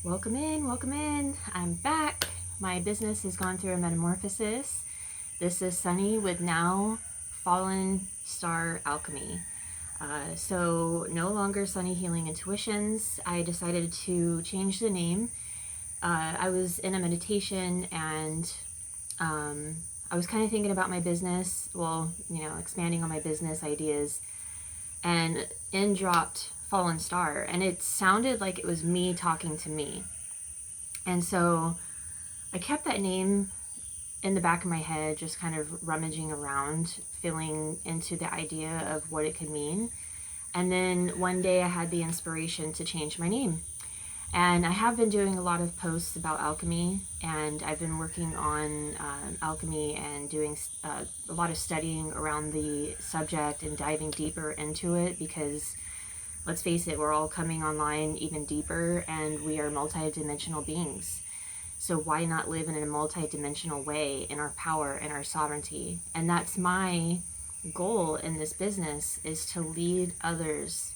Welcome in, welcome in. I'm back. My business has gone through a metamorphosis. This is Sunny with now Fallen Star Alchemy. So no longer Sunny Healing Intuitions. I decided to change the name. I was in a meditation and I was kind of thinking about my business, expanding on my business ideas, and in dropped Fallen Star, and it sounded like it was me talking to me. And so I kept that name in the back of my head, just kind of rummaging around, feeling into the idea of what it could mean. And then one day I had the inspiration to change my name. And I have been doing a lot of posts about alchemy, and I've been working on alchemy and doing a lot of studying around the subject and diving deeper into it, because let's face it, we're all coming online even deeper, and we are multi-dimensional beings. So why not live in a multi-dimensional way in our power and our sovereignty? And that's my goal in this business, is to lead others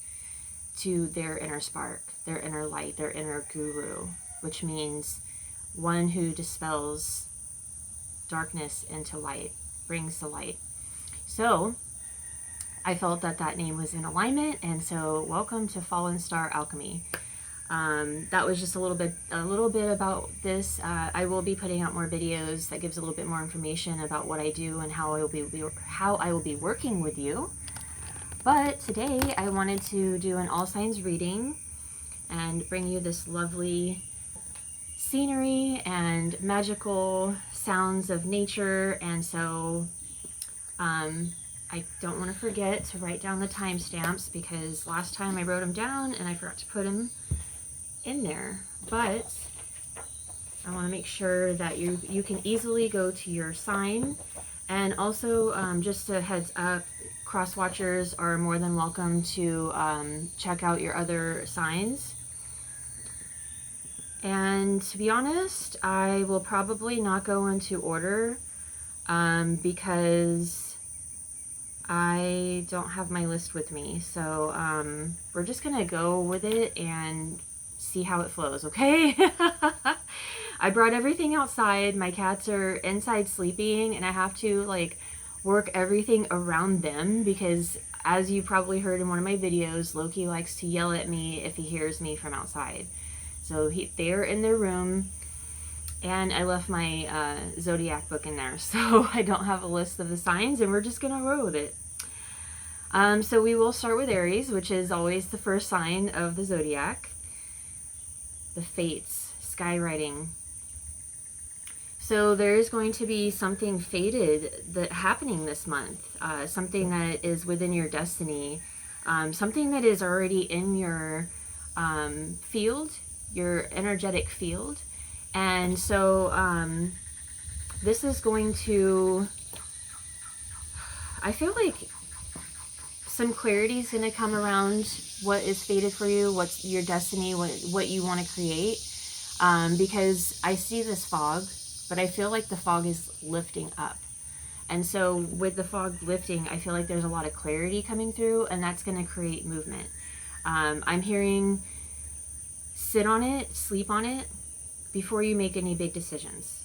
to their inner spark, their inner light, their inner guru, which means one who dispels darkness into light, brings the light. So I felt that that name was in alignment, and so welcome to Fallen Star Alchemy. That was just a little bit about this. I will be putting out more videos that gives a little bit more information about what I do and how I will be working with you. But today I wanted to do an all signs reading and bring you this lovely scenery and magical sounds of nature. And so I don't want to forget to write down the timestamps, because last time I wrote them down and I forgot to put them in there. But I want to make sure that you can easily go to your sign. And also, just a heads up, cross watchers are more than welcome to check out your other signs. And to be honest, I will probably not go into order because I don't have my list with me. So we're just gonna go with it and see how it flows, okay? I brought everything outside. My cats are inside sleeping, and I have to work everything around them, because as you probably heard in one of my videos, Loki likes to yell at me if he hears me from outside. So they're in their room, and I left my Zodiac book in there, so I don't have a list of the signs, and we're just gonna roll with it. So we will start with Aries, which is always the first sign of the Zodiac. The fates, skywriting. So there is going to be something fated happening this month, something that is within your destiny, something that is already in your field, your energetic field. And so this is going to, I feel like some clarity is going to come around what is fated for you, what's your destiny, what you want to create, because I see this fog, but I feel like the fog is lifting up. And so with the fog lifting, I feel like there's a lot of clarity coming through, and that's going to create movement. I'm hearing sit on it, sleep on it before you make any big decisions.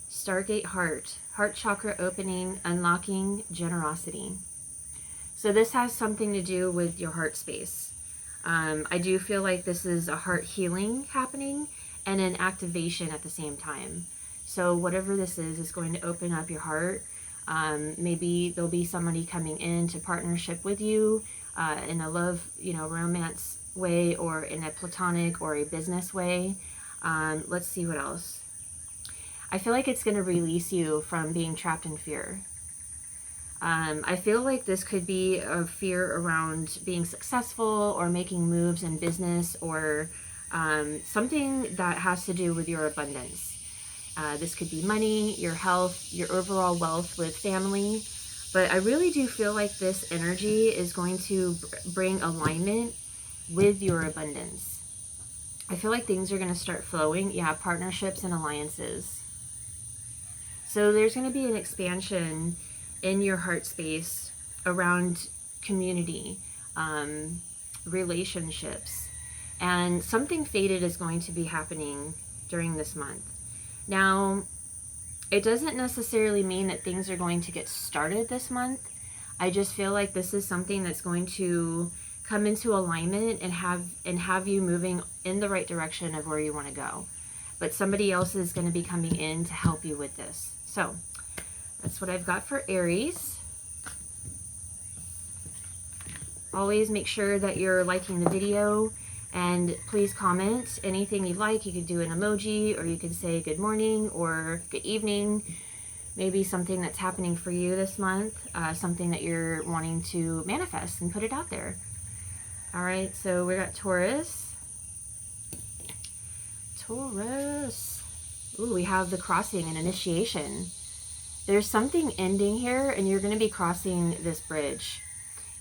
Stargate heart chakra opening, unlocking generosity. So this has something to do with your heart space. I do feel like this is a heart healing happening and an activation at the same time. So whatever this is going to open up your heart. Maybe there'll be somebody coming into partnership with you in a love, romance way, or in a platonic or a business way. Let's see what else. I feel like it's going to release you from being trapped in fear. I feel like this could be a fear around being successful or making moves in business, or something that has to do with your abundance. This could be money, your health, your overall wealth with family. But I really do feel like this energy is going to bring alignment with your abundance. I feel like things are going to start flowing. Yeah, partnerships and alliances. So there's going to be an expansion in your heart space around community, relationships. And something fated is going to be happening during this month. Now, it doesn't necessarily mean that things are going to get started this month. I just feel like this is something that's going to come into alignment and have you moving in the right direction of where you want to go. But somebody else is going to be coming in to help you with this. So that's what I've got for Aries. Always make sure that you're liking the video, and please comment anything you like. You could do an emoji, or you could say good morning or good evening. Maybe something that's happening for you this month, something that you're wanting to manifest, and put it out there. All right, so we got Taurus. Taurus. Ooh, we have the crossing and initiation. There's something ending here, and you're going to be crossing this bridge.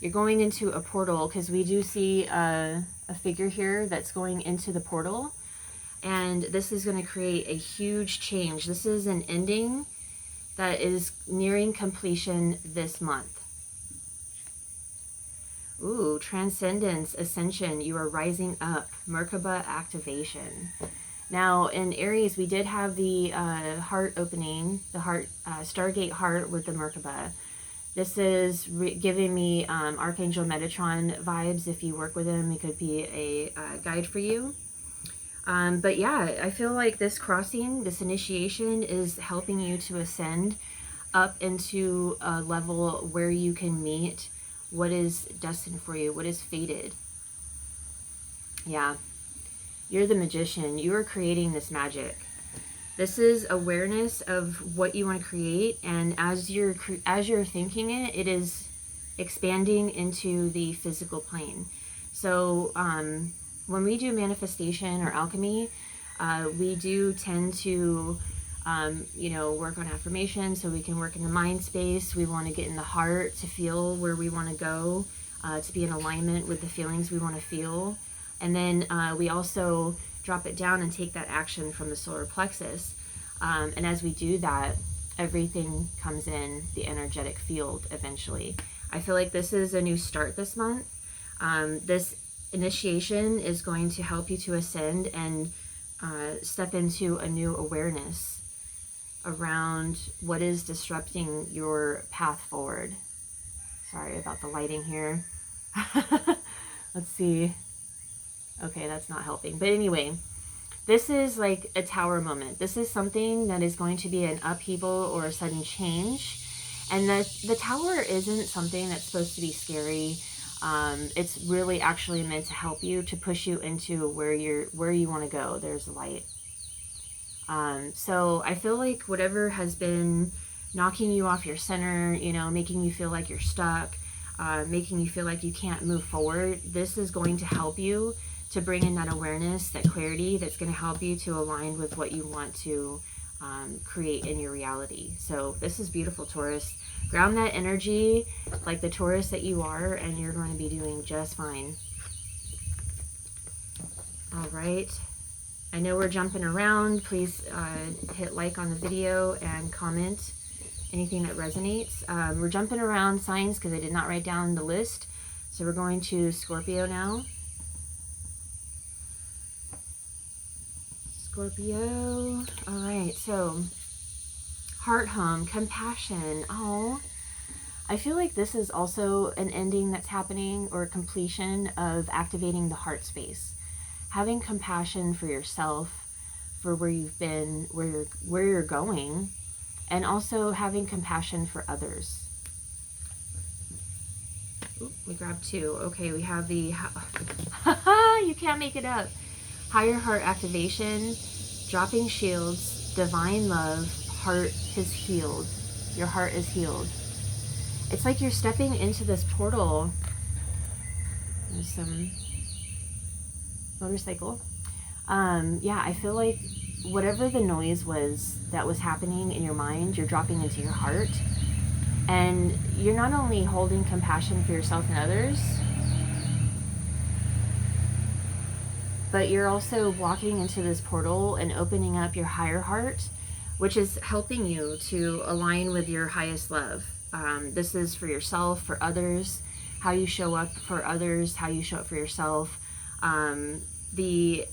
You're going into a portal, because we do see a figure here that's going into the portal. And this is going to create a huge change. This is an ending that is nearing completion this month. Ooh, transcendence, ascension. You are rising up. Merkaba activation. Now, in Aries, we did have the heart opening, the heart, Stargate heart with the Merkaba. This is giving me Archangel Metatron vibes. If you work with him, he could be a guide for you. But yeah, I feel like this crossing, this initiation is helping you to ascend up into a level where you can meet what is destined for you, what is fated. Yeah, you're the magician. You are creating this magic. This is awareness of what you want to create, and as you're thinking it, it is expanding into the physical plane. So when we do manifestation or alchemy, we do tend to you know, work on affirmation, so we can work in the mind space. We want to get in the heart to feel where we want to go, to be in alignment with the feelings we want to feel. And then we also drop it down and take that action from the solar plexus. And as we do that, everything comes in the energetic field eventually. I feel like this is a new start this month. This initiation is going to help you to ascend and step into a new awareness around what is disrupting your path forward. Sorry about the lighting here. Let's see. Okay, that's not helping. But anyway, this is like a tower moment. This is something that is going to be an upheaval or a sudden change. And the tower isn't something that's supposed to be scary. It's really actually meant to help you, to push you into where you want to go. There's light. So I feel like whatever has been knocking you off your center, you know, making you feel like you're stuck, making you feel like you can't move forward, this is going to help you to bring in that awareness, that clarity that's going to help you to align with what you want to create in your reality. So this is beautiful, Taurus. Ground that energy like the Taurus that you are, and you're going to be doing just fine. All right. I know we're jumping around. Please hit like on the video and comment anything that resonates. We're jumping around signs because I did not write down the list. So we're going to Scorpio now. Scorpio. All right, so heart hum, compassion. Oh, I feel like this is also an ending that's happening, or a completion of activating the heart space. Having compassion for yourself, for where you've been, where you're going, and also having compassion for others. Ooh, we grabbed two. Okay, we have the you can't make it up. Higher heart activation, dropping shields, divine love, heart is healed. Your heart is healed. It's like you're stepping into this portal. There's some motorcycle. Yeah, I feel like whatever the noise was that was happening in your mind, you're dropping into your heart. And you're not only holding compassion for yourself and others, but you're also walking into this portal and opening up your higher heart, which is helping you to align with your highest love. This is for yourself, for others, how you show up for others, how you show up for yourself. the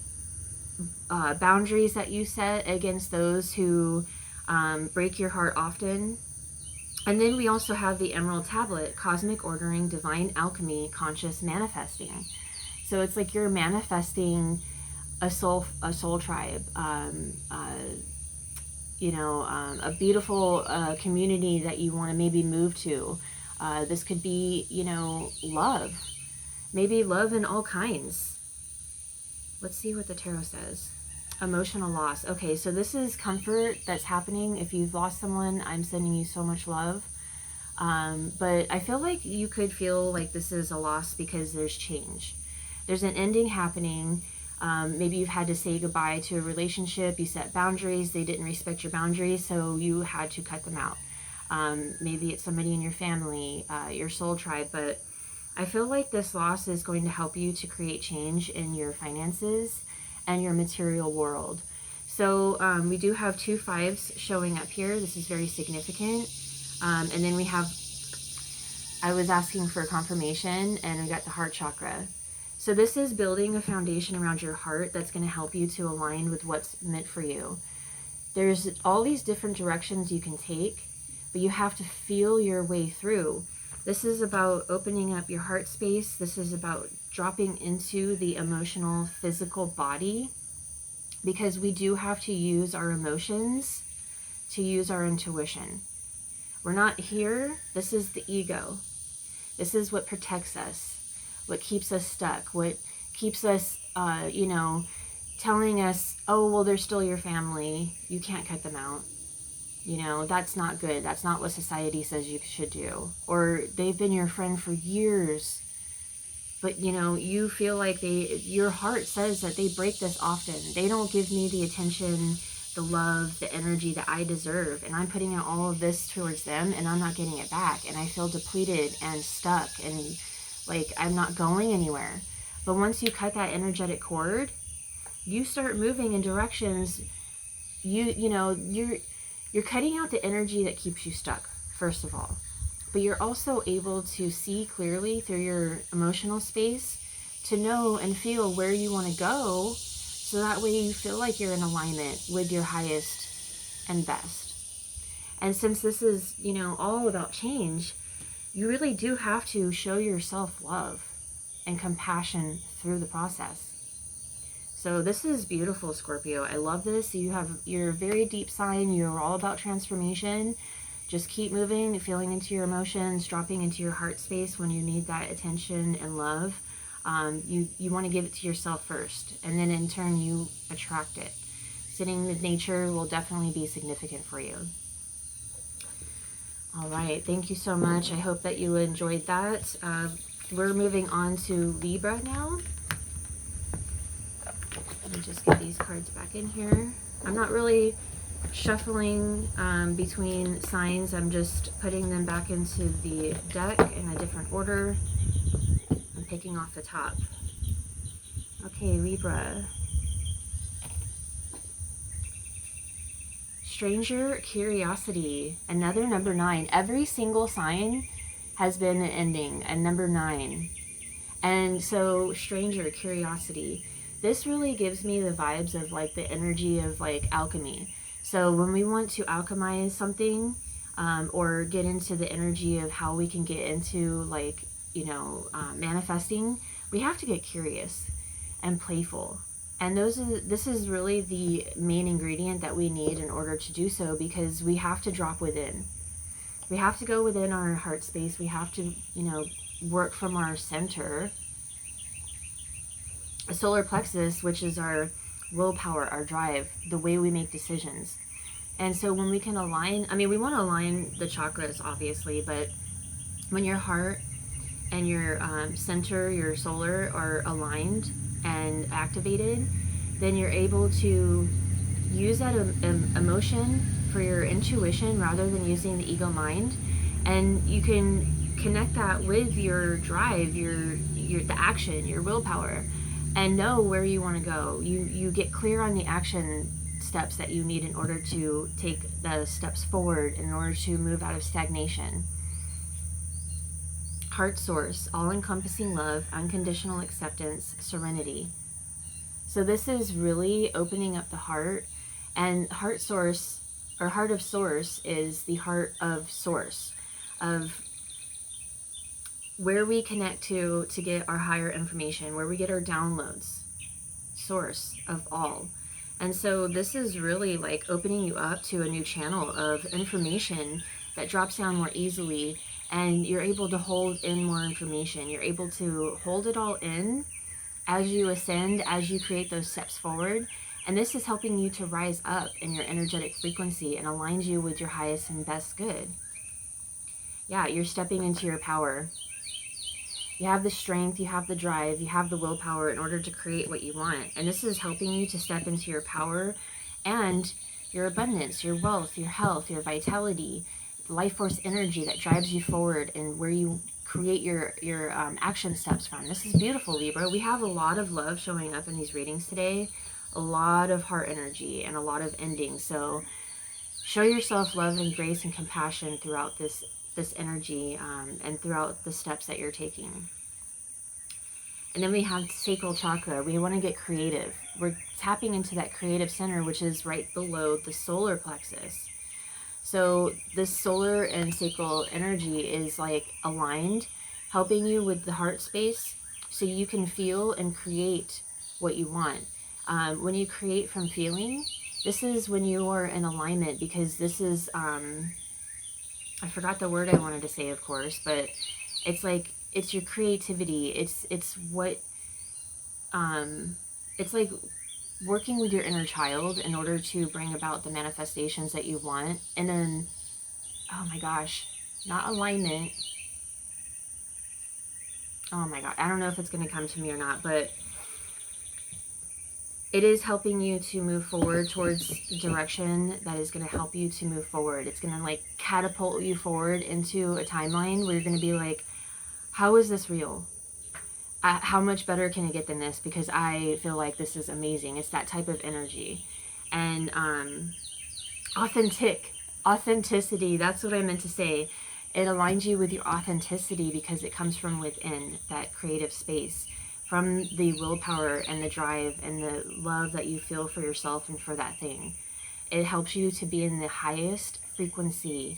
boundaries that you set against those who break your heart often. And then we also have the Emerald Tablet, Cosmic Ordering, Divine Alchemy, Conscious Manifesting. So it's like you're manifesting a soul tribe, a beautiful community that you want to maybe move to. This could be, love. Maybe love in all kinds. Let's see what the tarot says. Emotional loss. Okay, so this is comfort that's happening. If you've lost someone, I'm sending you so much love. But I feel like you could feel like this is a loss because there's change. There's an ending happening. Maybe you've had to say goodbye to a relationship. You set boundaries. They didn't respect your boundaries, so you had to cut them out. Maybe it's somebody in your family, your soul tribe. But I feel like this loss is going to help you to create change in your finances and your material world. So we do have 2 5s showing up here. This is very significant. And then we have, I was asking for confirmation, and we got the heart chakra. So this is building a foundation around your heart that's going to help you to align with what's meant for you. There's all these different directions you can take, but you have to feel your way through. This is about opening up your heart space. This is about dropping into the emotional, physical body, because we do have to use our emotions to use our intuition. We're not here. This is the ego. This is what protects us, what keeps us stuck, what keeps us, telling us, oh, well, they're still your family. You can't cut them out. That's not good. That's not what society says you should do. Or they've been your friend for years, but you feel like your heart says that they break this often. They don't give me the attention, the love, the energy that I deserve, and I'm putting out all of this towards them, and I'm not getting it back, and I feel depleted and stuck, and like I'm not going anywhere. But once you cut that energetic cord, you start moving in directions. You're cutting out the energy that keeps you stuck, first of all. But you're also able to see clearly through your emotional space to know and feel where you want to go, so that way you feel like you're in alignment with your highest and best. And since this is, all about change, you really do have to show yourself love and compassion through the process. So this is beautiful, Scorpio. I love this. You're a very deep sign. You're all about transformation. Just keep moving, feeling into your emotions, dropping into your heart space when you need that attention and love. You want to give it to yourself first, and then in turn you attract it. Sitting with nature will definitely be significant for you. All right, thank you so much. I hope that you enjoyed that. We're moving on to Libra now. Let me just get these cards back in here. I'm not really shuffling between signs. I'm just putting them back into the deck in a different order. I'm picking off the top. Okay, Libra. Stranger Curiosity, another number 9. Every single sign has been an ending, a number 9. And so Stranger Curiosity, this really gives me the vibes of like the energy of like alchemy. So when we want to alchemize something, or get into the energy of how we can get into like, manifesting, we have to get curious and playful. And this is really the main ingredient that we need in order to do so, because we have to drop within. We have to go within our heart space. We have to, work from our center, a solar plexus, which is our willpower, our drive, the way we make decisions. And so when we can align, we want to align the chakras, obviously, but when your heart and your center, your solar, are aligned and activated, then you're able to use that emotion for your intuition rather than using the ego mind. And you can connect that with your drive, the action, your willpower, and know where you want to go. You get clear on the action steps that you need in order to take the steps forward, in order to move out of stagnation. Heart source, all-encompassing love, unconditional acceptance, serenity. So this is really opening up the heart, and heart source, or heart of source, is the heart of source, of where we connect to get our higher information, where we get our downloads, source of all. And so this is really like opening you up to a new channel of information that drops down more easily, and you're able to hold in more information. You're able to hold it all in as you ascend, as you create those steps forward. And this is helping you to rise up in your energetic frequency and aligns you with your highest and best good. Yeah, you're stepping into your power. You have the strength, you have the drive, you have the willpower in order to create what you want. And this is helping you to step into your power and your abundance, your wealth, your health, your vitality, life force energy that drives you forward, and where you create your action steps from. This is beautiful, Libra. We have a lot of love showing up in these readings today, a lot of heart energy, and a lot of endings. So show yourself love and grace and compassion throughout this energy, and throughout the steps that you're taking. And then we have sacral chakra. We want to get creative. We're tapping into that creative center, which is right below the solar plexus. So this solar and sacral energy is like aligned, helping you with the heart space so you can feel and create what you want. When you create from feeling, this is when you are in alignment, because this is, I forgot the word I wanted to say, of course, but it's like, it's your creativity. It's what, it's like working with your inner child in order to bring about the manifestations that you want. And then, oh my gosh, not alignment. Oh my God, I don't know if it's going to come to me or not, but it is helping you to move forward towards the direction that is going to help you to move forward. It's going to like catapult you forward into a timeline where you're going to be like, how is this real? How much better can it get than this? Because I feel like this is amazing. It's that type of energy. And authenticity, that's what I meant to say. It aligns you with your authenticity because it comes from within, that creative space, from the willpower and the drive and the love that you feel for yourself and for that thing. It helps you to be in the highest frequency,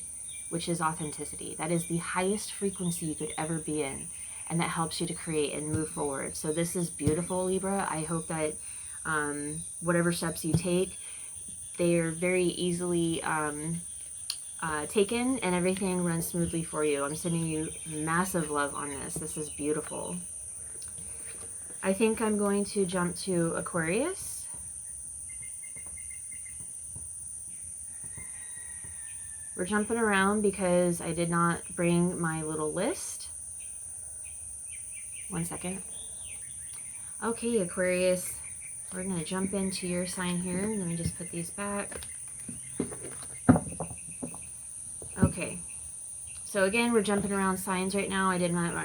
which is authenticity. That is the highest frequency you could ever be in. And that helps you to create and move forward. So this is beautiful, Libra. I hope that whatever steps you take, they are very easily taken, and everything runs smoothly for you. I'm sending you massive love on this. This is beautiful. I think I'm going to jump to Aquarius. We're jumping around because I did not bring my little list. One second. Okay, Aquarius, we're going to jump into your sign here. Let me just put these back. Okay. So again, we're jumping around signs right now. I did not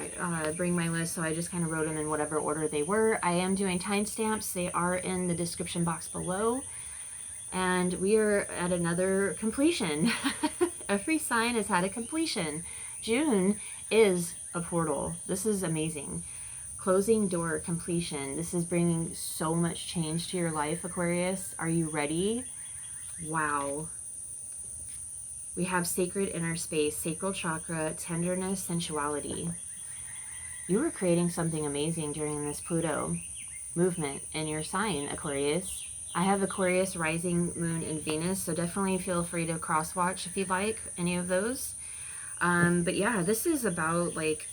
bring my list, so I just kind of wrote them in whatever order they were. I am doing timestamps. They are in the description box below. And we are at another completion. Every sign has had a completion. June is a portal. This is amazing. Closing door, completion. This is bringing so much change to your life, Aquarius. Are you ready? Wow. We have sacred inner space, sacral chakra, tenderness, sensuality. You were creating something amazing during this Pluto movement in your sign, Aquarius. I have Aquarius, rising, moon, and Venus, so definitely feel free to cross-watch if you like any of those. But yeah, this is about like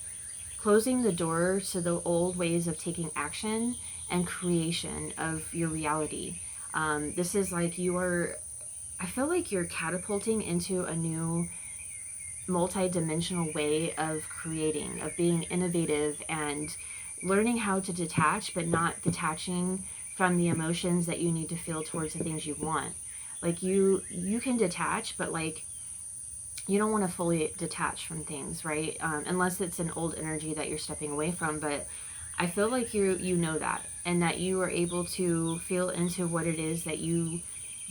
closing the door to the old ways of taking action and creation of your reality. This is like I feel like you're catapulting into a new multi-dimensional way of creating, of being innovative and learning how to detach, but not detaching from the emotions that you need to feel towards the things you want. Like you can detach, but like you don't want to fully detach from things, right? Unless it's an old energy that you're stepping away from. But I feel like you know that, and that you are able to feel into what it is that you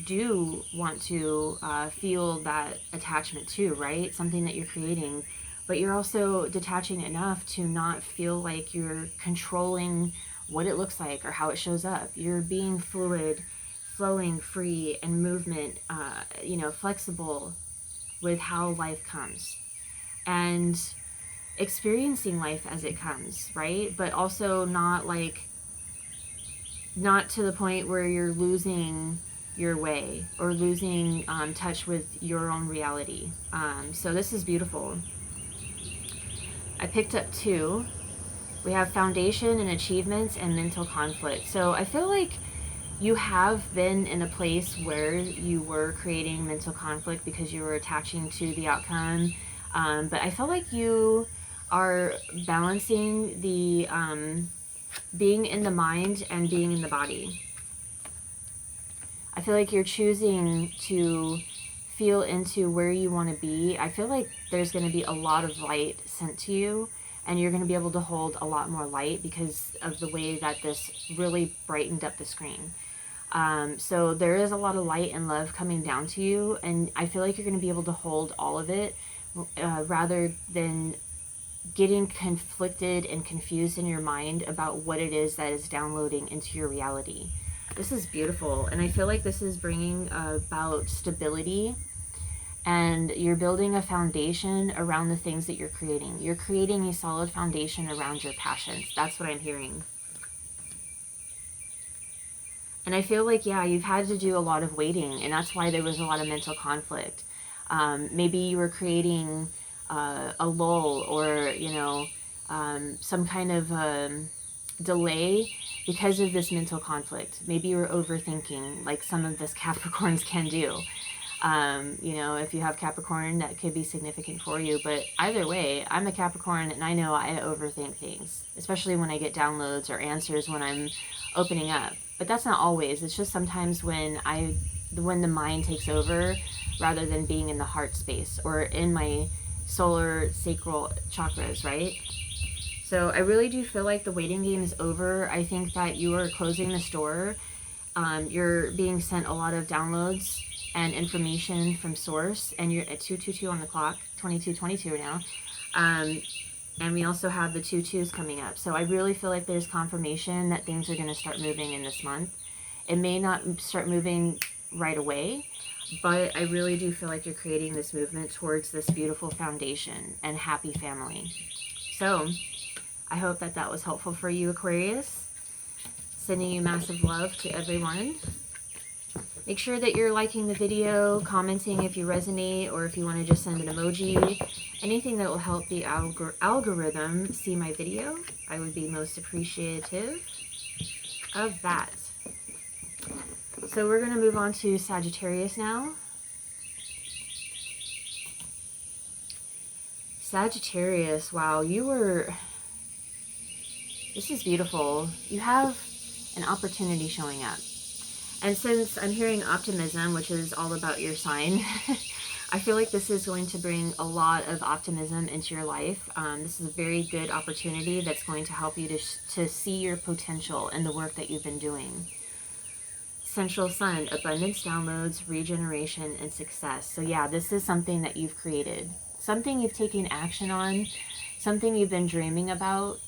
do want to feel that attachment to, right? Something that you're creating, but you're also detaching enough to not feel like you're controlling what it looks like or how it shows up. You're being fluid, flowing, free, and movement, you know, flexible with how life comes. And experiencing life as it comes, right? But also not to the point where you're losing your way or losing touch with your own reality. So this is beautiful. I picked up 2. We have foundation and achievements and mental conflict. So I feel like you have been in a place where you were creating mental conflict because you were attaching to the outcome. But I feel like you are balancing the being in the mind and being in the body. I feel like you're choosing to feel into where you want to be. I feel like there's going to be a lot of light sent to you, and you're going to be able to hold a lot more light because of the way that this really brightened up the screen. So there is a lot of light and love coming down to you, and I feel like you're going to be able to hold all of it rather than getting conflicted and confused in your mind about what it is that is downloading into your reality. This is beautiful, and I feel like this is bringing about stability, and you're building a foundation around the things that you're creating. You're creating a solid foundation around your passions. That's what I'm hearing. And I feel like, yeah, you've had to do a lot of waiting, and that's why there was a lot of mental conflict. Maybe you were creating a lull or, you know, some kind of delay because of this mental conflict. Maybe you were overthinking, like some of this Capricorns can do. You know, if you have Capricorn, that could be significant for you. But either way, I'm a Capricorn, and I know I overthink things, especially when I get downloads or answers when I'm opening up. But that's not always. It's just sometimes when the mind takes over rather than being in the heart space or in my solar sacral chakras, right? So I really do feel like the waiting game is over. I think that you are closing the store. You're being sent a lot of downloads and information from source, and you're at 222 on the clock, 2222 now. And we also have the 2/2s coming up. So I really feel like there's confirmation that things are going to start moving in this month. It may not start moving right away, but I really do feel like you're creating this movement towards this beautiful foundation and happy family. So I hope that that was helpful for you, Aquarius. Sending you massive love to everyone. Make sure that you're liking the video, commenting if you resonate, or if you want to just send an emoji. Anything that will help the algorithm see my video, I would be most appreciative of that. So we're going to move on to Sagittarius now. Sagittarius, wow, this is beautiful. You have an opportunity showing up. And since I'm hearing optimism, which is all about your sign, I feel like this is going to bring a lot of optimism into your life. This is a very good opportunity that's going to help you to see your potential in the work that you've been doing. Central Sun, abundance, downloads, regeneration, and success. So yeah, this is something that you've created. Something you've taken action on. Something you've been dreaming about.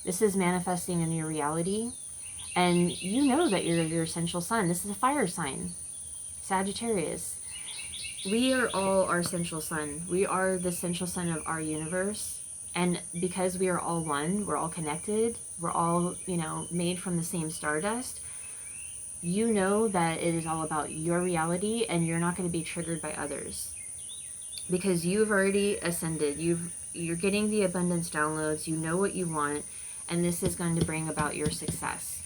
This is manifesting in your reality. And you know that you're your central sun. This is a fire sign. Sagittarius. We are all our central sun. We are the central sun of our universe. And because we are all one, we're all connected. We're all, you know, made from the same stardust. You know that it is all about your reality, and you're not going to be triggered by others. Because you've already ascended. You're getting the abundance downloads. You know what you want. And this is going to bring about your success.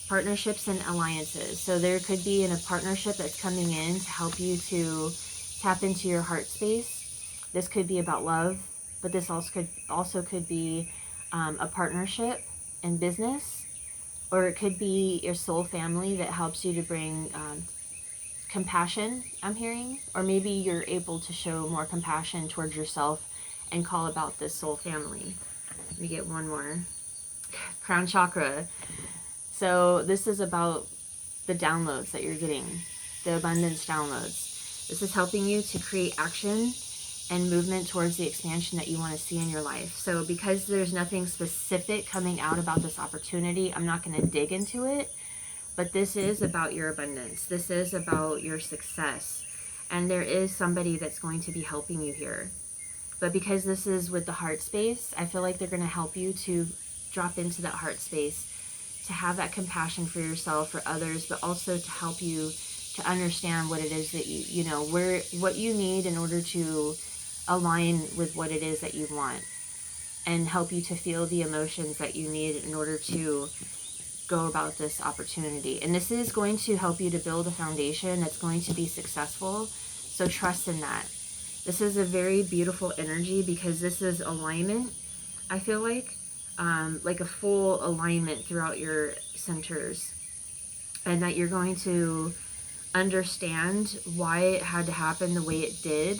Partnerships and alliances. So there could be a partnership that's coming in to help you to tap into your heart space. This could be about love, but this also could be a partnership in business, or it could be your soul family that helps you to bring compassion, I'm hearing, or maybe you're able to show more compassion towards yourself and call about this soul family. Let me get one more. Crown chakra. So this is about the downloads that you're getting, the abundance downloads. This is helping you to create action and movement towards the expansion that you want to see in your life. So because there's nothing specific coming out about this opportunity, I'm not going to dig into it, but this is about your abundance. This is about your success. And there is somebody that's going to be helping you here. But because this is with the heart space, I feel like they're going to help you to drop into that heart space, to have that compassion for yourself, for others, but also to help you to understand what it is that you know, what you need in order to align with what it is that you want, and help you to feel the emotions that you need in order to go about this opportunity. And this is going to help you to build a foundation that's going to be successful. So trust in that. This is a very beautiful energy because this is alignment. I feel like a full alignment throughout your centers, and that you're going to understand why it had to happen the way it did,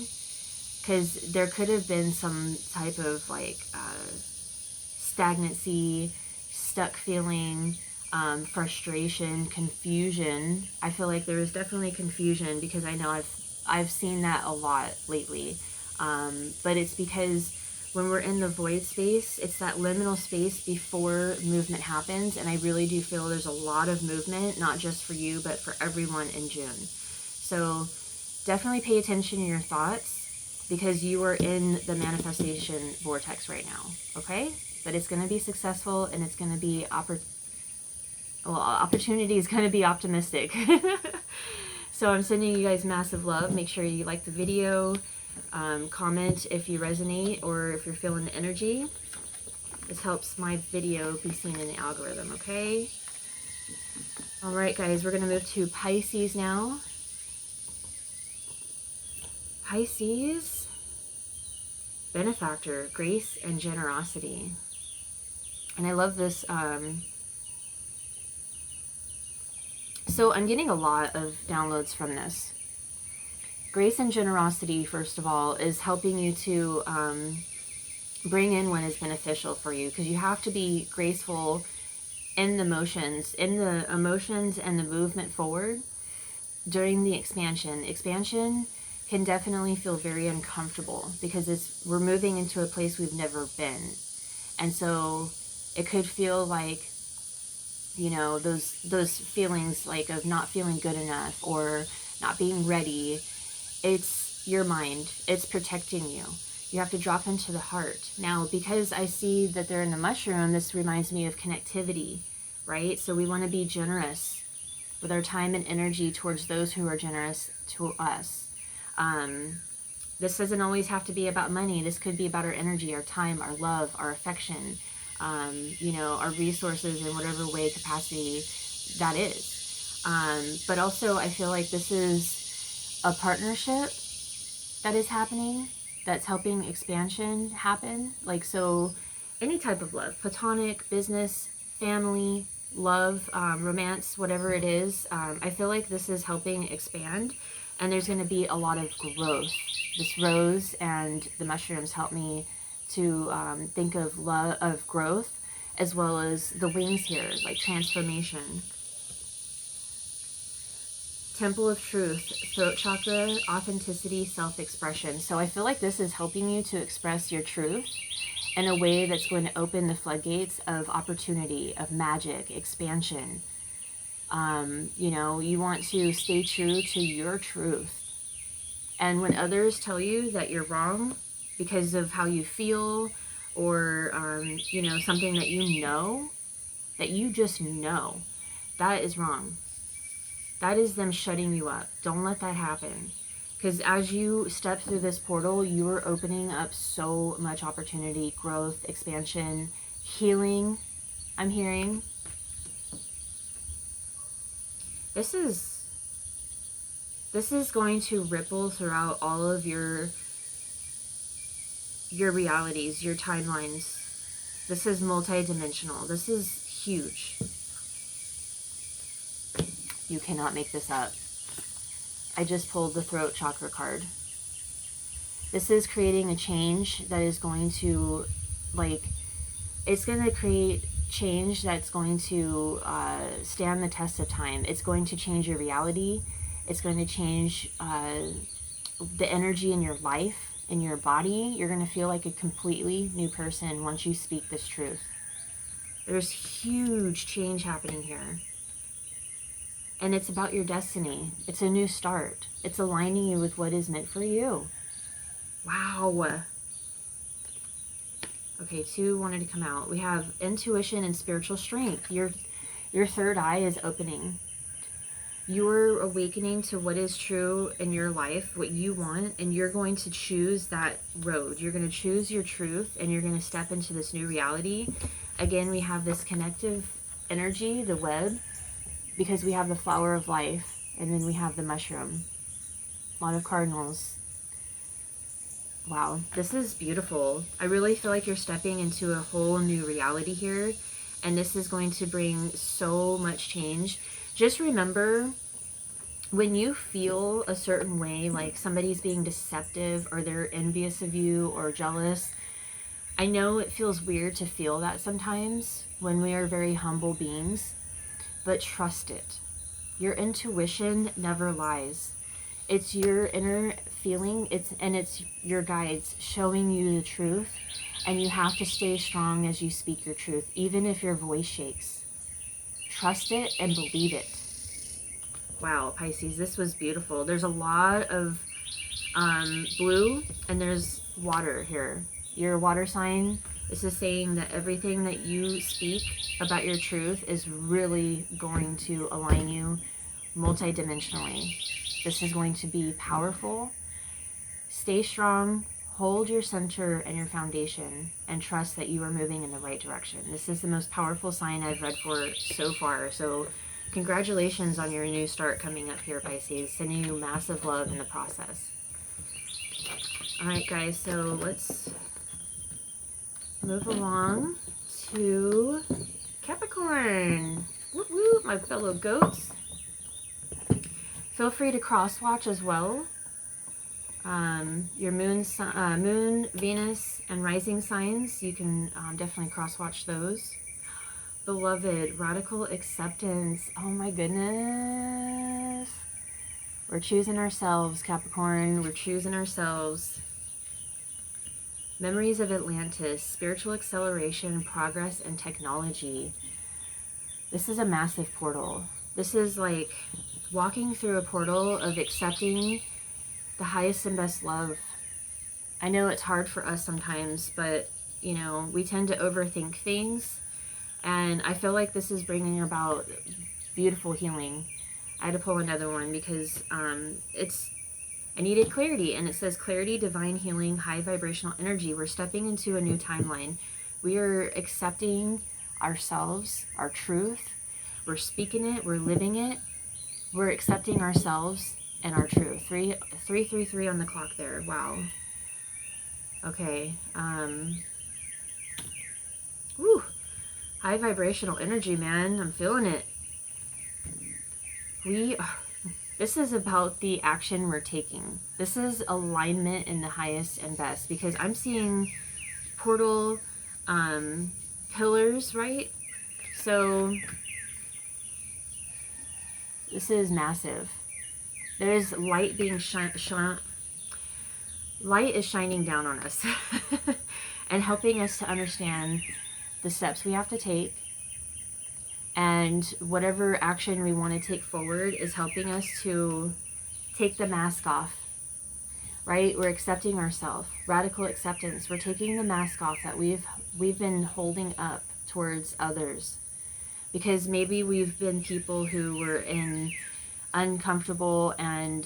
because there could have been some type of like stagnancy, stuck feeling, frustration, confusion. I feel like there was definitely confusion because I know I've seen that a lot lately, but it's because when we're in the void space, it's that liminal space before movement happens, and I really do feel there's a lot of movement, not just for you, but for everyone in June. So definitely pay attention to your thoughts, because you are in the manifestation vortex right now, okay? But it's going to be successful, and it's going to be opportunity is going to be optimistic. So I'm sending you guys massive love. Make sure you like the video. Comment if you resonate or if you're feeling the energy. This helps my video be seen in the algorithm, okay? Alright guys, we're going to move to Pisces now. Pisces, benefactor, grace and generosity. And I love this. So I'm getting a lot of downloads from this. Grace and generosity, first of all, is helping you to bring in what is beneficial for you, because you have to be graceful in the emotions and the movement forward during the expansion. Expansion can definitely feel very uncomfortable because we're moving into a place we've never been. And so it could feel like, you know, those feelings like of not feeling good enough or not being ready. It's your mind. It's protecting you. You have to drop into the heart. Now, because I see that they're in the mushroom, this reminds me of connectivity, right? So we want to be generous with our time and energy towards those who are generous to us. This doesn't always have to be about money. This could be about our energy, our time, our love, our affection, you know, our resources in whatever way, capacity that is. But also, I feel like this is a partnership that is happening, that's helping expansion happen. Like, so any type of love, platonic, business, family, love, romance, whatever it is, I feel like this is helping expand, and there's going to be a lot of growth. This rose and the mushrooms help me to think of love, of growth, as well as the wings here, like transformation. Temple of Truth, throat chakra, authenticity, self-expression. So I feel like this is helping you to express your truth in a way that's going to open the floodgates of opportunity, of magic, expansion. You know, you want to stay true to your truth. And when others tell you that you're wrong because of how you feel, or, you know, something that you just know, that is wrong. That is them shutting you up. Don't let that happen. Because as you step through this portal, you are opening up so much opportunity, growth, expansion, healing, I'm hearing. This is going to ripple throughout all of your realities, your timelines. This is multidimensional. This is huge. You cannot make this up. I just pulled the throat chakra card. This is creating a change that is going to, like, it's going to create change that's going to stand the test of time. It's going to change your reality. It's going to change the energy in your life. in your body. You're going to feel like a completely new person once you speak this truth. There's huge change happening here. And it's about your destiny. It's a new start. It's aligning you with what is meant for you. Wow. Okay, 2 wanted to come out. We have intuition and spiritual strength. Your third eye is opening. You're awakening to what is true in your life, what you want, and you're going to choose that road. You're going to choose your truth, and you're going to step into this new reality. Again, we have this connective energy, the web, because we have the flower of life, and then we have the mushroom. A lot of cardinals. Wow, this is beautiful. I really feel like you're stepping into a whole new reality here, and this is going to bring so much change. Just remember, when you feel a certain way, like somebody's being deceptive or they're envious of you or jealous, I know it feels weird to feel that sometimes when we are very humble beings, but trust it. Your intuition never lies. It's your inner feeling, it's your guides showing you the truth, and you have to stay strong as you speak your truth, even if your voice shakes. Trust it and believe it. Wow, Pisces, this was beautiful. There's a lot of blue, and there's water here. Your water sign, this is saying that everything that you speak about your truth is really going to align you multidimensionally. This is going to be powerful. Stay strong, hold your center and your foundation, and trust that you are moving in the right direction. This is the most powerful sign I've read for so far. So congratulations on your new start coming up here, Pisces. Sending you massive love in the process. All right, guys, so let's move along to Capricorn. Whoop, whoop, my fellow goats. Feel free to cross watch as well. Your moon, Venus, and rising signs, you can definitely cross watch those. Beloved, radical acceptance. Oh my goodness. We're choosing ourselves, Capricorn. We're choosing ourselves. Memories of Atlantis, spiritual acceleration, progress, and technology. This is a massive portal. This is like walking through a portal of accepting the highest and best love. I know it's hard for us sometimes, but, you know, we tend to overthink things. And I feel like this is bringing about beautiful healing. I had to pull another one because I needed clarity. And it says clarity, divine healing, high vibrational energy. We're stepping into a new timeline. We are accepting ourselves, our truth. We're speaking it. We're living it. We're accepting ourselves and our truth. 333 on the clock there. Wow. Okay. Whew. High vibrational energy, man. I'm feeling it. This is about the action we're taking. This is alignment in the highest and best, because I'm seeing portal pillars, right? So this is massive. There's light being light is shining down on us and helping us to understand the steps we have to take, and whatever action we want to take forward is helping us to take the mask off, right? We're accepting ourselves. Radical acceptance. We're taking the mask off that we've been holding up towards others, because maybe we've been people who were in uncomfortable and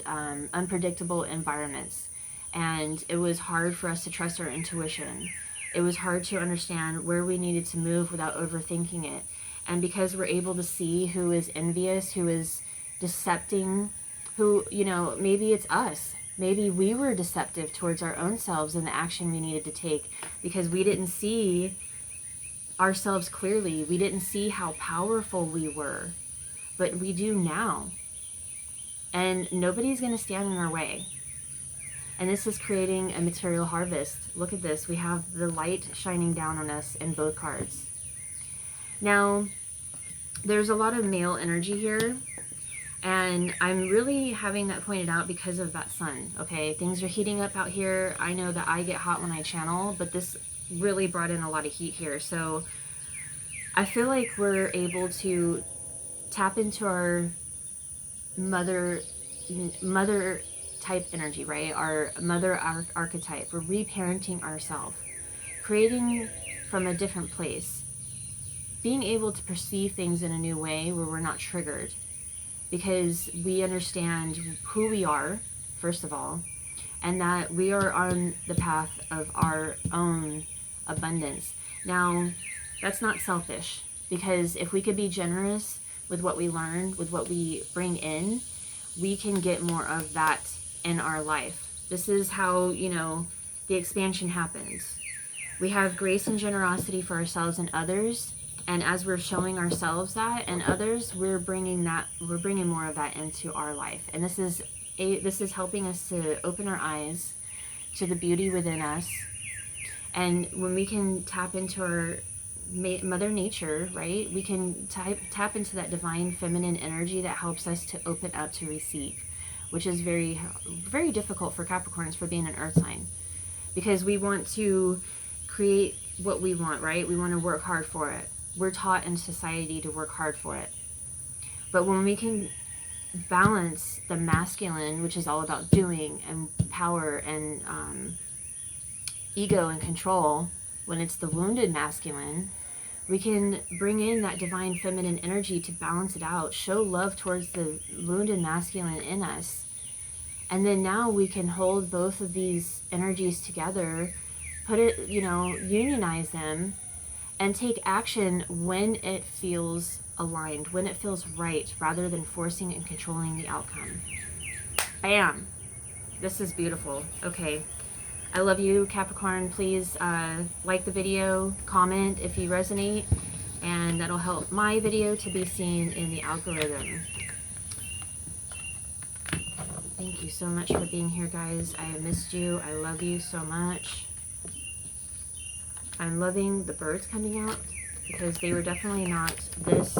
unpredictable environments, and it was hard for us to trust our intuition. It was hard to understand where we needed to move without overthinking it. And because we're able to see who is envious, who is decepting, who, you know, maybe it's us. Maybe we were deceptive towards our own selves in the action we needed to take, because we didn't see ourselves clearly. We didn't see how powerful we were, but we do now. And nobody's going to stand in our way. And this is creating a material harvest. Look at this. We have the light shining down on us in both cards. Now, there's a lot of male energy here. And I'm really having that pointed out because of that sun, okay? Things are heating up out here. I know that I get hot when I channel, but this really brought in a lot of heat here. So I feel like we're able to tap into our mother type energy, right? Our mother archetype. We're reparenting ourselves, creating from a different place, being able to perceive things in a new way where we're not triggered, because we understand who we are, first of all, and that we are on the path of our own abundance. Now, that's not selfish, because if we could be generous with what we learn, with what we bring in, we can get more of that in our life. This is how, you know, the expansion happens. We have grace and generosity for ourselves and others. And as we're showing ourselves that and others, we're bringing more of that into our life. And this is helping us to open our eyes to the beauty within us. And when we can tap into our Mother Nature, right, we can tap into that divine feminine energy that helps us to open up to receive, which is very, very difficult for Capricorns, for being an earth sign, because we want to create what we want, right? We want to work hard for it. We're taught in society to work hard for it. But when we can balance the masculine, which is all about doing and power and ego and control, when it's the wounded masculine, we can bring in that divine feminine energy to balance it out, show love towards the wounded masculine in us. And then now we can hold both of these energies together, put it, you know, unionize them, and take action when it feels aligned, when it feels right, rather than forcing and controlling the outcome. Bam! This is beautiful. Okay. I love you, Capricorn. Please like the video, comment if you resonate, and that'll help my video to be seen in the algorithm. Thank you so much for being here, guys. I have missed you. I love you so much. I'm loving the birds coming out, because they were definitely not this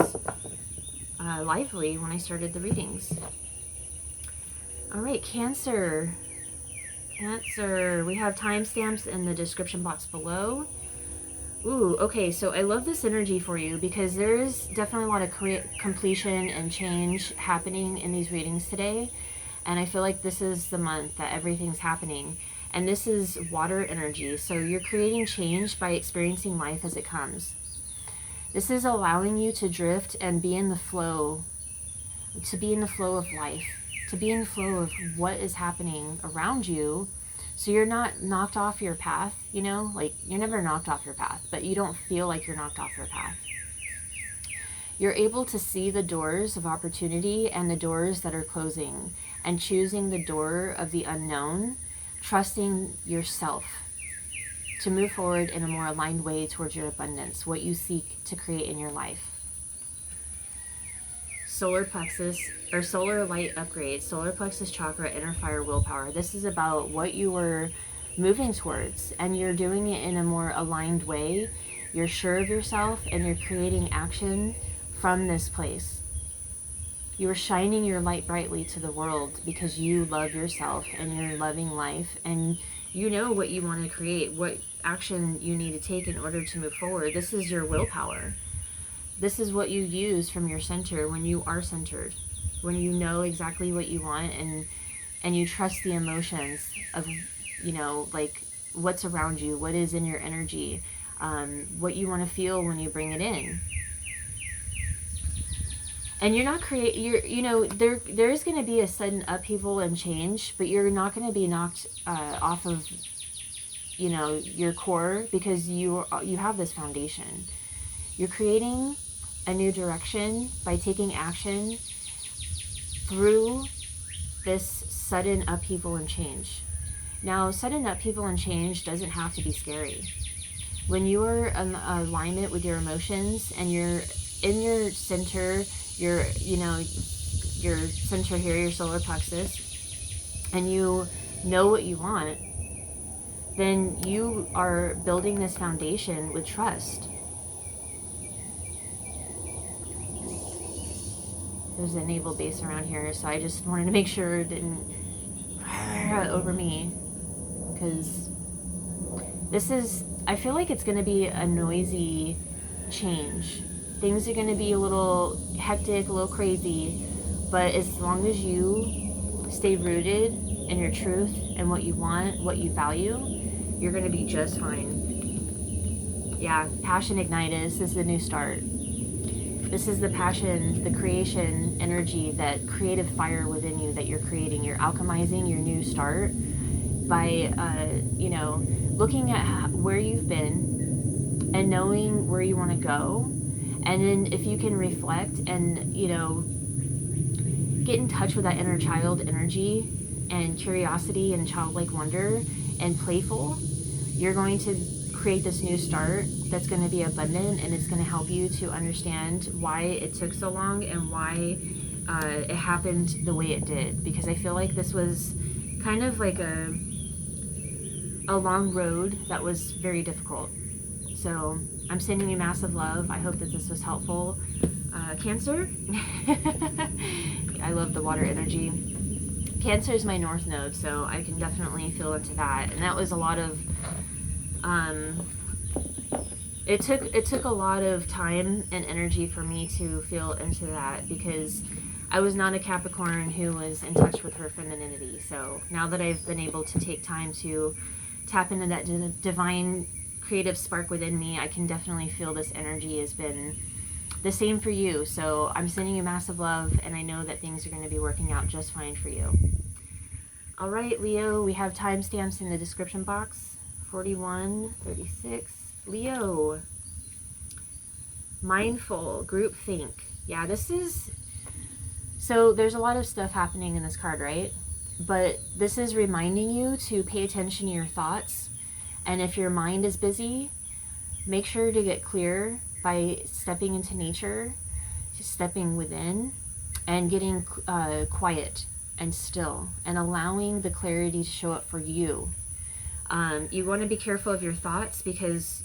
lively when I started the readings. All right, Cancer. Cancer. We have timestamps in the description box below. Ooh, okay, so I love this energy for you, because there is definitely a lot of completion and change happening in these readings today. And I feel like this is the month that everything's happening. And this is water energy. So you're creating change by experiencing life as it comes. This is allowing you to drift and be in the flow, to be in the flow of life, to be in the flow of what is happening around you. So you're not knocked off your path, you know, like you're never knocked off your path, but you don't feel like you're knocked off your path. You're able to see the doors of opportunity and the doors that are closing, and choosing the door of the unknown, trusting yourself to move forward in a more aligned way towards your abundance, what you seek to create in your life. Solar plexus, or solar light upgrade, solar plexus chakra, inner fire, willpower. This is about what you were moving towards, and you're doing it in a more aligned way. You're sure of yourself, and you're creating action from this place. You are shining your light brightly to the world because you love yourself and you're loving life, and you know what you want to create, what action you need to take in order to move forward. This is your willpower. This is what you use from your center when you are centered, when you know exactly what you want, and you trust the emotions of, you know, like what's around you, what is in your energy, what you want to feel when you bring it in. And you're not you know, there is going to be a sudden upheaval and change, but you're not going to be knocked off of, you know, your core, because you have this foundation. You're creating a new direction by taking action through this sudden upheaval and change. Now, sudden upheaval and change doesn't have to be scary. When you are in alignment with your emotions and you're in your center, your center here, your solar plexus, and you know what you want, then you are building this foundation with trust. there's a naval base around here, so I just wanted to make sure it didn't over me, because this is, I feel like it's going to be a noisy change. Things are going to be a little hectic, a little crazy, but as long as you stay rooted in your truth and what you want, what you value, you're going to be just fine. Yeah, passion ignitus. This is the new start. This is the passion, the creation energy, that creative fire within you that you're creating. You're alchemizing your new start by, you know, looking at where you've been and knowing where you want to go. And then if you can reflect and, you know, get in touch with that inner child energy and curiosity and childlike wonder and playful, you're going to create this new start that's going to be abundant, and it's going to help you to understand why it took so long and why it happened the way it did. Because I feel like this was kind of like a long road that was very difficult. So I'm sending you massive love. I hope that this was helpful. Cancer. I love the water energy. Cancer is my north node, so I can definitely feel into that. And that was a lot of it took a lot of time and energy for me to feel into that, because I was not a Capricorn who was in touch with her femininity. So now that I've been able to take time to tap into that divine creative spark within me, I can definitely feel this energy has been the same for you. So I'm sending you massive love, and I know that things are going to be working out just fine for you. All right, Leo, we have timestamps in the description box. 41, 36. Leo. Mindful, group think. Yeah, this is... So there's a lot of stuff happening in this card, right? But this is reminding you to pay attention to your thoughts. And if your mind is busy, make sure to get clear by stepping into nature, stepping within, and getting quiet and still, and allowing the clarity to show up for you. You want to be careful of your thoughts, because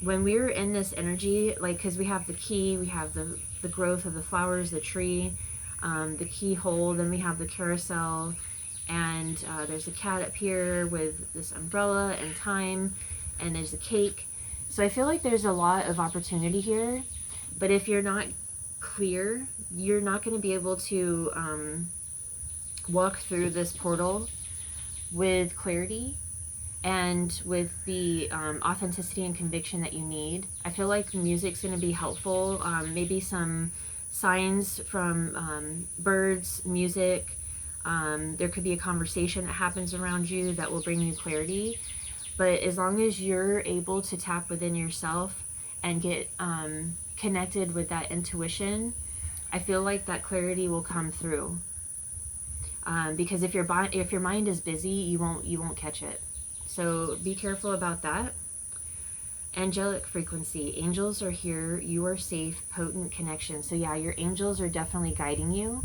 when we're in this energy, like, because we have the key, we have the growth of the flowers, the tree, the keyhole, then we have the carousel, and there's a cat up here with this umbrella and time, and there's a cake. So I feel like there's a lot of opportunity here, but if you're not clear, you're not going to be able to walk through this portal with clarity and with the authenticity and conviction that you need. I feel like music's going to be helpful. Maybe some signs from birds, music. There could be a conversation that happens around you that will bring you clarity. But as long as you're able to tap within yourself and get connected with that intuition, I feel like that clarity will come through. Because if your mind is busy, you won't catch it. So be careful about that. Angelic frequency. Angels are here. You are safe. Potent connection. So yeah, your angels are definitely guiding you.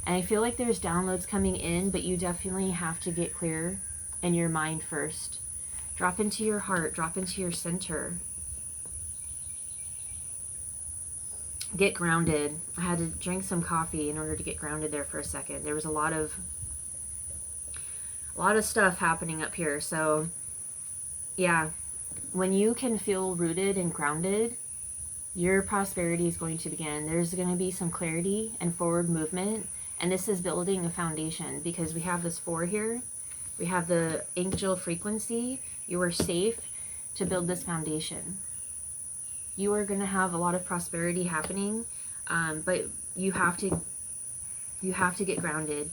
And I feel like there's downloads coming in, but you definitely have to get clear in your mind first. Drop into your heart. Drop into your center. Get grounded. I had to drink some coffee in order to get grounded there for a second. There was a lot of stuff happening up here. So yeah, when you can feel rooted and grounded, your prosperity is going to begin. There's going to be some clarity and forward movement, and this is building a foundation, because we have this 4 here. We have the angel frequency. You are safe to build this foundation. You are going to have a lot of prosperity happening, but you have to get grounded.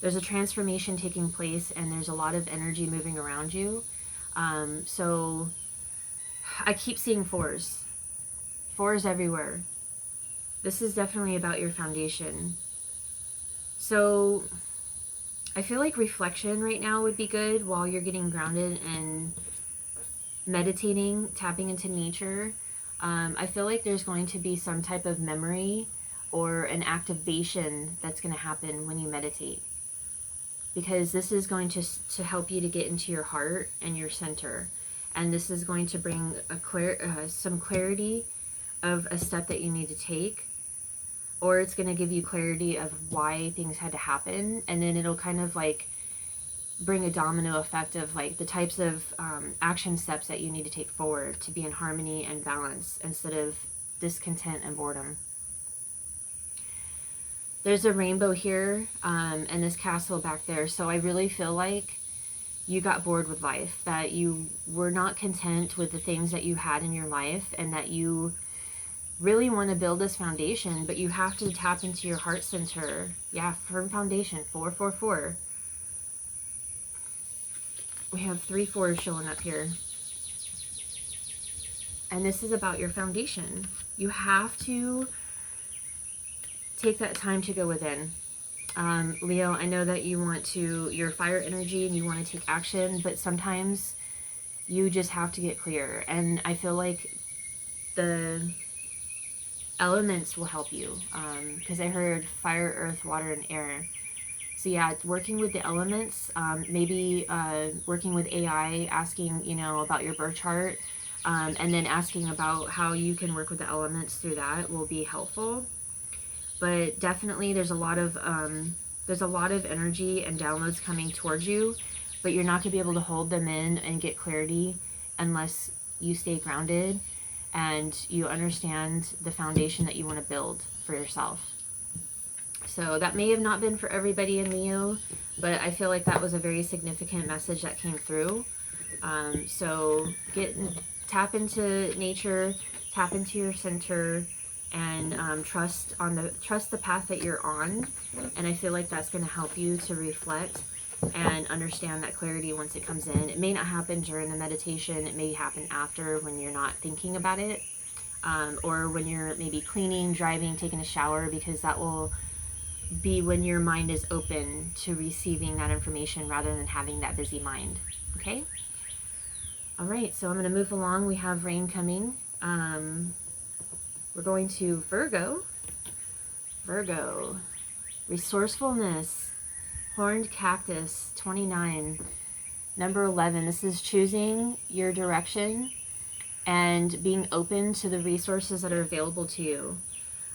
There's a transformation taking place, and there's a lot of energy moving around you. So I keep seeing 4s. 4s everywhere. This is definitely about your foundation. So I feel like reflection right now would be good while you're getting grounded and meditating, tapping into nature. I feel like there's going to be some type of memory or an activation that's going to happen when you meditate, because this is going to help you to get into your heart and your center, and this is going to bring some clarity of a step that you need to take. or it's going to give you clarity of why things had to happen, and then it'll kind of like bring a domino effect of like the types of action steps that you need to take forward to be in harmony and balance instead of discontent and boredom. There's a rainbow here and this castle back there. So I really feel like you got bored with life, that you were not content with the things that you had in your life, and that you really want to build this foundation, but you have to tap into your heart center. Yeah, firm foundation, 444. We have 3 4s showing up here. And this is about your foundation. You have to take that time to go within. Leo, I know that you want to, you're fire energy and you want to take action, but sometimes you just have to get clear. And I feel like the elements will help you, because I heard fire, earth, water, and air. So yeah, working with the elements, maybe working with AI, asking, you know, about your birth chart, and then asking about how you can work with the elements through that will be helpful. But definitely there's a lot of energy and downloads coming towards you, but you're not going to be able to hold them in and get clarity unless you stay grounded and you understand the foundation that you want to build for yourself. So that may have not been for everybody in Leo, but I feel like that was a very significant message that came through. So tap into nature, tap into your center, and trust the path that you're on. And I feel like that's going to help you to reflect and understand that clarity once it comes in. It may not happen during the meditation. It may happen after, when you're not thinking about it, or when you're maybe cleaning, driving, taking a shower, because that will be when your mind is open to receiving that information rather than having that busy mind. Okay? All right, so I'm going to move along. We have rain coming. We're going to Virgo. Virgo. Resourcefulness. Horned cactus, 29. Number 11. This is choosing your direction and being open to the resources that are available to you.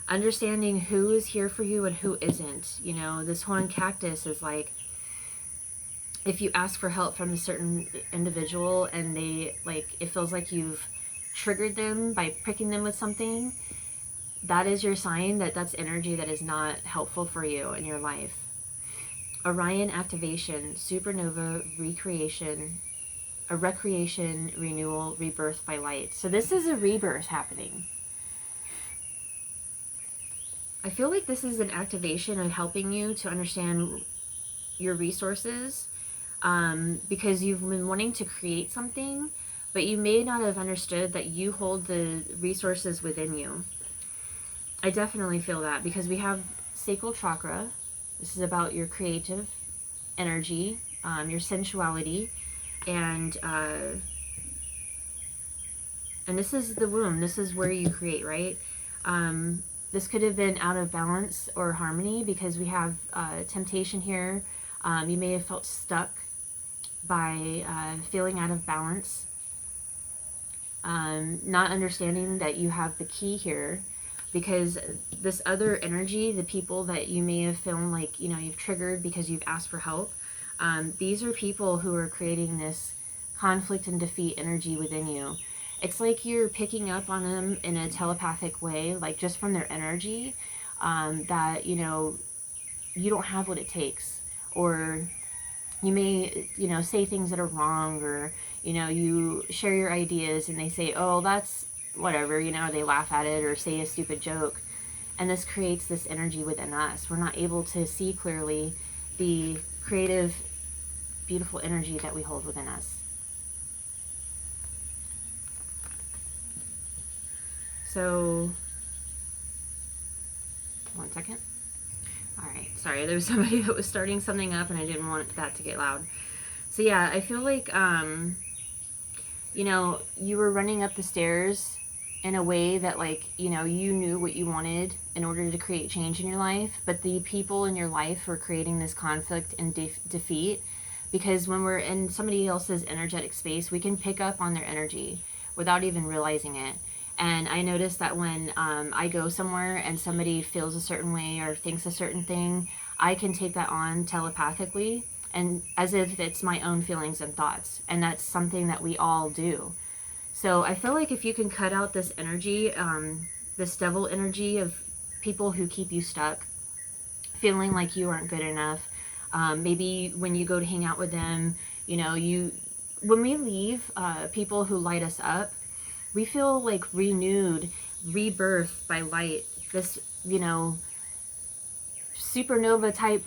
Understanding who is here for you and who isn't. You know, this horned cactus is like, if you ask for help from a certain individual and they, like, it feels like you've triggered them by pricking them with something, that is your sign that that's energy that is not helpful for you in your life. Orion activation, supernova recreation, a recreation, renewal, rebirth by light. So this is a rebirth happening. I feel like this is an activation of helping you to understand your resources, because you've been wanting to create something, but you may not have understood that you hold the resources within you. I definitely feel that, because we have sacral chakra. This is about your creative energy, your sensuality, and this is the womb. This is where you create, right? This could have been out of balance or harmony, because we have temptation here. You may have felt stuck by feeling out of balance, not understanding that you have the key here, because this other energy, the people that you may have felt like, you know, you've triggered because you've asked for help, these are people who are creating this conflict and defeat energy within you. It's like you're picking up on them in a telepathic way, like just from their energy, that, you know, you don't have what it takes. Or you may, you know, say things that are wrong, or, you know, you share your ideas and they say, oh, that's whatever, you know, they laugh at it or say a stupid joke. And this creates this energy within us. We're not able to see clearly the creative, beautiful energy that we hold within us. So, one second. All right, sorry, there was somebody that was starting something up and I didn't want that to get loud. So yeah, I feel like, you know, you were running up the stairs in a way that, like, you know, you knew what you wanted in order to create change in your life, but the people in your life were creating this conflict and defeat, because when we're in somebody else's energetic space, we can pick up on their energy without even realizing it. And I notice that when I go somewhere and somebody feels a certain way or thinks a certain thing, I can take that on telepathically and as if it's my own feelings and thoughts. And that's something that we all do. So I feel like if you can cut out this energy, this devil energy of people who keep you stuck, feeling like you aren't good enough, maybe when you go to hang out with them, you know, when we leave people who light us up, we feel like renewed, rebirth by light. This, you know, supernova type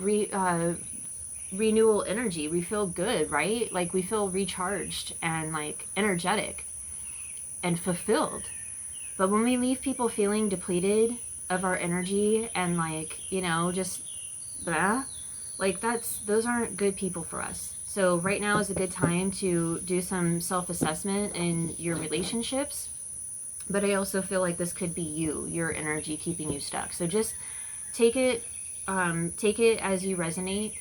renewal energy. We feel good, right? Like we feel recharged and like energetic and fulfilled. But when we leave people feeling depleted of our energy and like, you know, just blah, like those aren't good people for us. So right now is a good time to do some self-assessment in your relationships. But I also feel like this could be your energy keeping you stuck. So just take it as you resonate.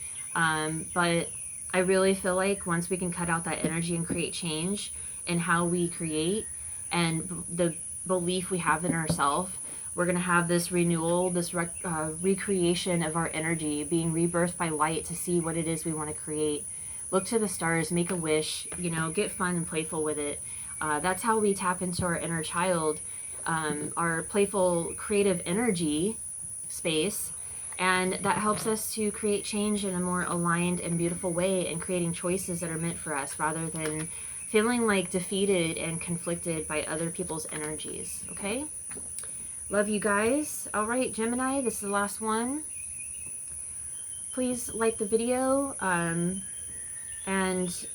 But I really feel like once we can cut out that energy and create change in how we create and the belief we have in ourselves, we're going to have this renewal, this recreation of our energy, being rebirthed by light to see what it is we want to create. Look to the stars, make a wish, you know, get fun and playful with it. That's how we tap into our inner child, our playful, creative energy space. And that helps us to create change in a more aligned and beautiful way and creating choices that are meant for us rather than feeling like defeated and conflicted by other people's energies. Okay? Love you guys. All right, Gemini, this is the last one. Please like the video and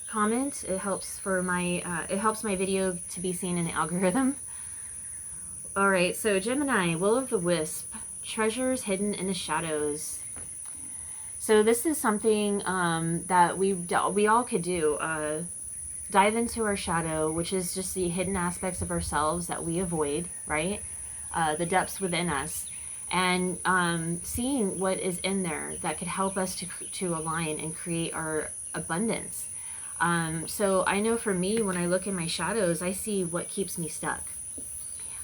comment. It helps for it helps my video to be seen in the algorithm. All right, so Gemini, Will of the Wisp, treasures hidden in the shadows. So this is something that we all could do. Dive into our shadow, which is just the hidden aspects of ourselves that we avoid, right? The depths within us, and seeing what is in there that could help us to align and create our abundance. So I know for me, when I look in my shadows, I see what keeps me stuck.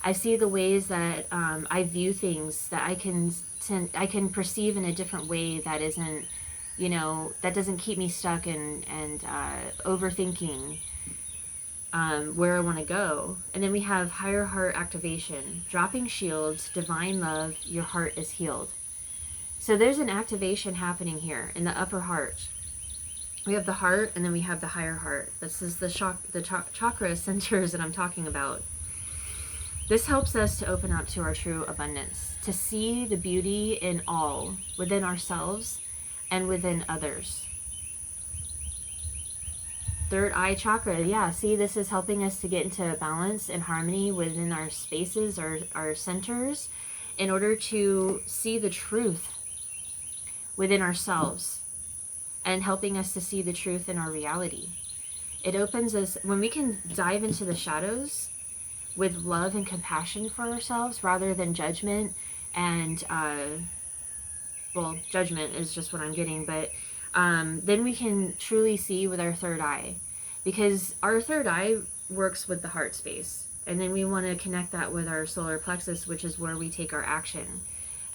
I see the ways that I view things that I can perceive in a different way that isn't, you know, that doesn't keep me stuck and overthinking where I want to go. And then we have higher heart activation, dropping shields, divine love, your heart is healed. So there's an activation happening here in the upper heart. We have the heart, and then we have the higher heart. This is the chakra centers that I'm talking about. This helps us to open up to our true abundance, to see the beauty in all, within ourselves and within others. Third eye chakra, yeah, see, this is helping us to get into balance and harmony within our spaces, our centers, in order to see the truth within ourselves and helping us to see the truth in our reality. It opens us, when we can dive into the shadows with love and compassion for ourselves rather than judgment and, well, judgment is just what I'm getting, but then we can truly see with our third eye, because our third eye works with the heart space, and then we want to connect that with our solar plexus, which is where we take our action,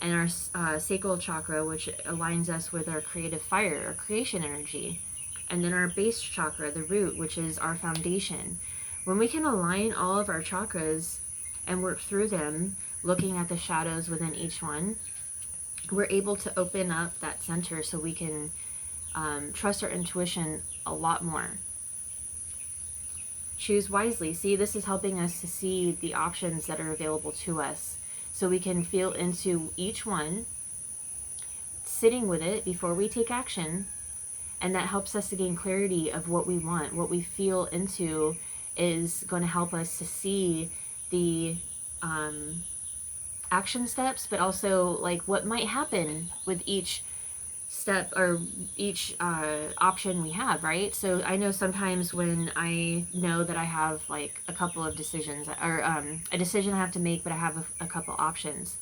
and our sacral chakra, which aligns us with our creative fire, our creation energy, and then our base chakra, the root, which is our foundation. When we can align all of our chakras and work through them, looking at the shadows within each one, we're able to open up that center so we can trust our intuition a lot more. Choose wisely. See, this is helping us to see the options that are available to us so we can feel into each one, sitting with it before we take action, and that helps us to gain clarity of what we want. What we feel into is going to help us to see the action steps, but also like what might happen with each step or each option we have, right? So I know sometimes when I know that I have like a couple of decisions or a decision I have to make, but I have a couple options,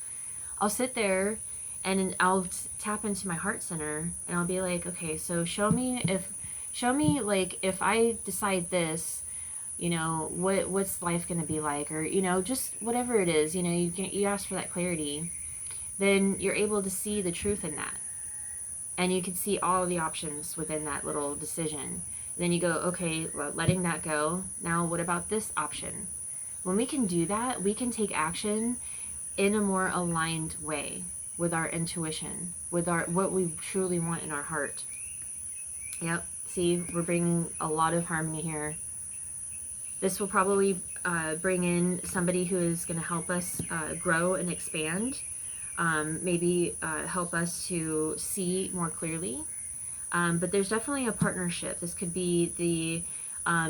I'll sit there and I'll tap into my heart center and I'll be like, okay, so show me like if I decide this, You know, what's life going to be like? Or, you know, just whatever it is, you know, you ask for that clarity. Then you're able to see the truth in that. And you can see all the options within that little decision. Then you go, okay, well, letting that go. Now, what about this option? When we can do that, we can take action in a more aligned way with our intuition, with our what we truly want in our heart. Yep. See, we're bringing a lot of harmony here. This will probably bring in somebody who is going to help us grow and expand. Maybe help us to see more clearly. But there's definitely a partnership. This could be the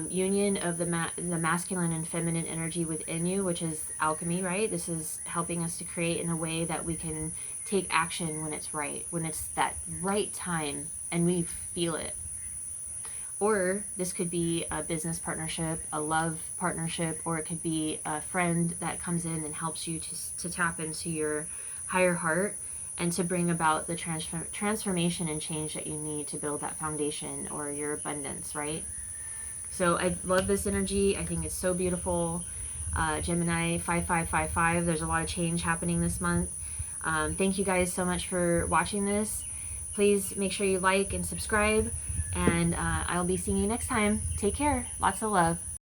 union of the masculine and feminine energy within you, which is alchemy, right? This is helping us to create in a way that we can take action when it's right, when it's that right time and we feel it. Or this could be a business partnership, a love partnership, or it could be a friend that comes in and helps you to tap into your higher heart and to bring about the transformation and change that you need to build that foundation or your abundance, right? So I love this energy. I think it's so beautiful. Gemini 5555. There's a lot of change happening this month. Thank you guys so much for watching this. Please make sure you like and subscribe. And I'll be seeing you next time. Take care. Lots of love.